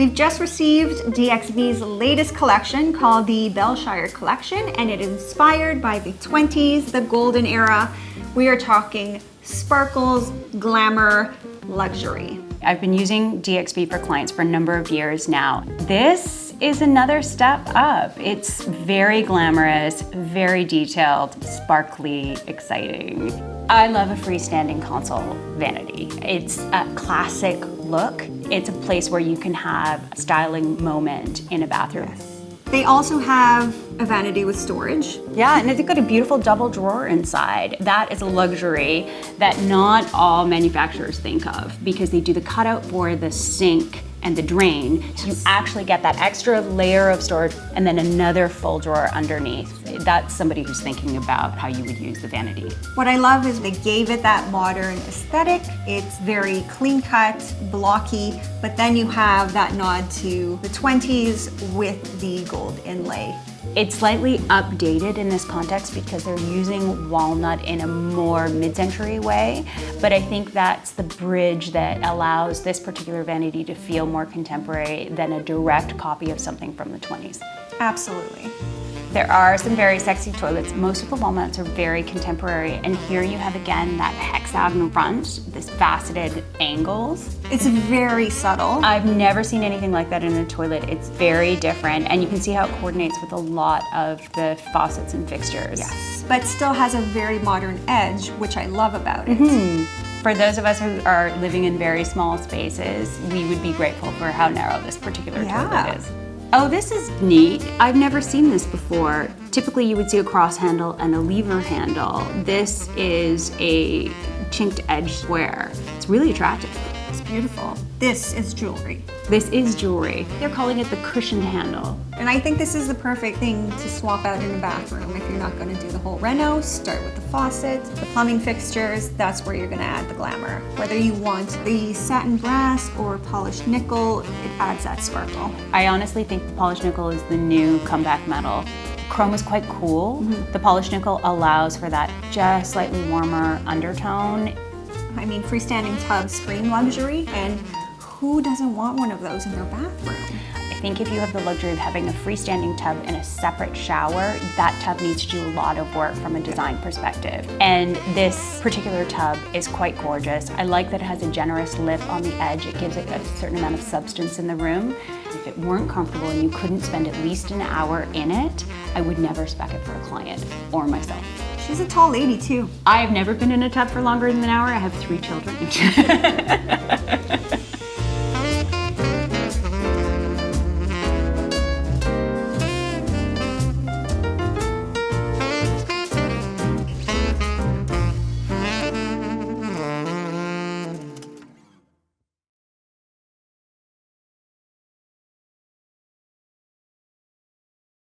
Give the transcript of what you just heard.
We've just received DXV's latest collection called the Belshire Collection, and it is inspired by the 20s, the golden era. We are talking sparkles, glamour, luxury. I've been using DXV for clients for a number of years now. This is another step up. It's very glamorous, very detailed, sparkly, exciting. I love a freestanding console vanity. It's a classic look. It's a place where you can have a styling moment in a bathroom. Yes. They also have a vanity with storage. Yeah, and they've got a beautiful double drawer inside. That is a luxury that not all manufacturers think of because they do the cutout for the sink and the drain. So you actually get that extra layer of storage and then another full drawer underneath. That's somebody who's thinking about how you would use the vanity. What I love is they gave it that modern aesthetic. It's very clean cut, blocky, but then you have that nod to the 20s with the gold inlay. It's slightly updated in this context because they're using walnut in a more mid-century way, but I think that's the bridge that allows this particular vanity to feel more contemporary than a direct copy of something from the 20s. Absolutely. There are some very sexy toilets. Most of the walnuts are very contemporary, and here you have again that hexagonal front, this faceted angles. It's very subtle. I've never seen anything like that in a toilet. It's very different, and you can see how it coordinates with a lot of the faucets and fixtures. Yes, but still has a very modern edge, which I love about it. For those of us who are living in very small spaces, we would be grateful for how narrow this particular toilet is. Oh, this is neat. I've never seen this before. Typically you would see a cross handle and a lever handle. This is a chinked edge square. It's really attractive. It's beautiful. This is jewelry. This is jewelry. They're calling it the cushioned handle. And I think this is the perfect thing to swap out in a bathroom. If you're not going to do the whole reno, start with the faucet, the plumbing fixtures, that's where you're going to add the glamour. Whether you want the satin brass or polished nickel, it adds that sparkle. I honestly think the polished nickel is the new comeback metal. Chrome is quite cool. The polished nickel allows for that just slightly warmer undertone. I mean, freestanding tubs scream luxury, and who doesn't want one of those in their bathroom? I think if you have the luxury of having a freestanding tub and a separate shower, that tub needs to do a lot of work from a design perspective. And this particular tub is quite gorgeous. I like that it has a generous lip on the edge. It gives it a certain amount of substance in the room. If it weren't comfortable and you couldn't spend at least an hour in it, I would never spec it for a client or myself. She's a tall lady too. I have never been in a tub for longer than an hour. I have 3 children.